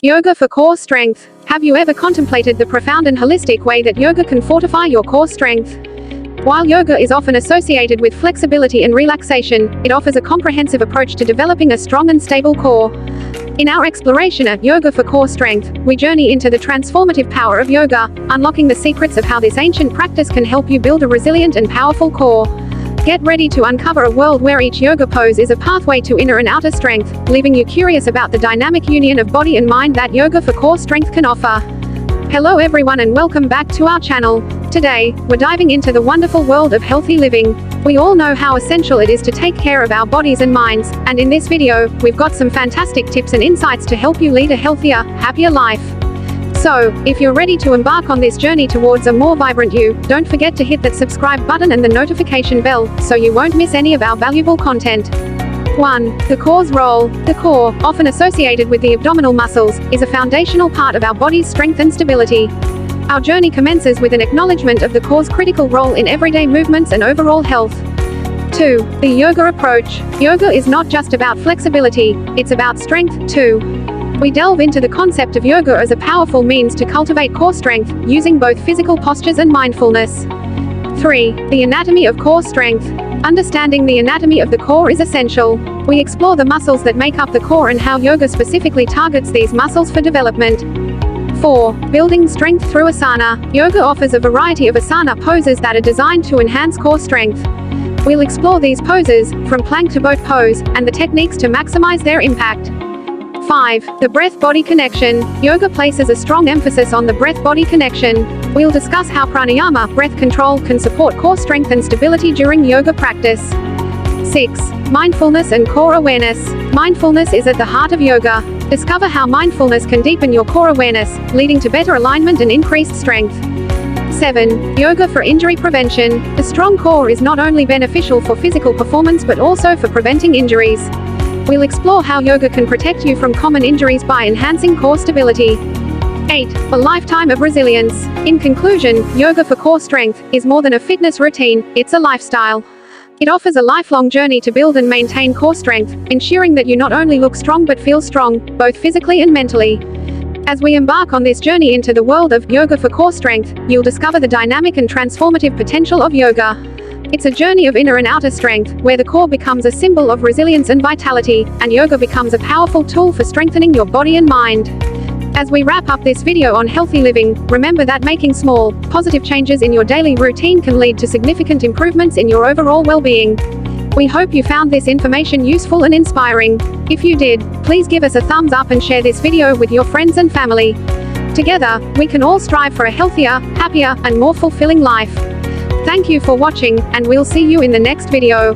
Yoga for core strength. Have you ever contemplated the profound and holistic way that yoga can fortify your core strength? While yoga is often associated with flexibility and relaxation, it offers a comprehensive approach to developing a strong and stable core. In our exploration at Yoga for Core Strength, we journey into the transformative power of yoga, unlocking the secrets of how this ancient practice can help you build a resilient and powerful core. Get ready to uncover a world where each yoga pose is a pathway to inner and outer strength, leaving you curious about the dynamic union of body and mind that Yoga for Core Strength can offer. Hello everyone and welcome back to our channel. Today, we're diving into the wonderful world of healthy living. We all know how essential it is to take care of our bodies and minds, and in this video, we've got some fantastic tips and insights to help you lead a healthier, happier life. So, if you're ready to embark on this journey towards a more vibrant you, don't forget to hit that subscribe button and the notification bell, so you won't miss any of our valuable content. 1. The core's role. The core, often associated with the abdominal muscles, is a foundational part of our body's strength and stability. Our journey commences with an acknowledgement of the core's critical role in everyday movements and overall health. 2. The yoga approach. Yoga is not just about flexibility, it's about strength, too. We delve into the concept of yoga as a powerful means to cultivate core strength, using both physical postures and mindfulness. 3. The anatomy of core strength. Understanding the anatomy of the core is essential. We explore the muscles that make up the core and how yoga specifically targets these muscles for development. 4. Building strength through asana. Yoga offers a variety of asana poses that are designed to enhance core strength. We'll explore these poses, from plank to boat pose, and the techniques to maximize their impact. 5. The breath-body connection. Yoga places a strong emphasis on the breath-body connection. We'll discuss how pranayama, breath control, can support core strength and stability during yoga practice. 6. Mindfulness and core awareness. Mindfulness is at the heart of yoga. Discover how mindfulness can deepen your core awareness, leading to better alignment and increased strength. 7. Yoga for injury prevention. A strong core is not only beneficial for physical performance but also for preventing injuries. We'll explore how yoga can protect you from common injuries by enhancing core stability. 8. A lifetime of resilience. In conclusion, Yoga for Core Strength is more than a fitness routine, it's a lifestyle. It offers a lifelong journey to build and maintain core strength, ensuring that you not only look strong but feel strong, both physically and mentally. As we embark on this journey into the world of Yoga for Core Strength, you'll discover the dynamic and transformative potential of yoga. It's a journey of inner and outer strength, where the core becomes a symbol of resilience and vitality, and yoga becomes a powerful tool for strengthening your body and mind. As we wrap up this video on healthy living, remember that making small, positive changes in your daily routine can lead to significant improvements in your overall well-being. We hope you found this information useful and inspiring. If you did, please give us a thumbs up and share this video with your friends and family. Together, we can all strive for a healthier, happier, and more fulfilling life. Thank you for watching, and we'll see you in the next video.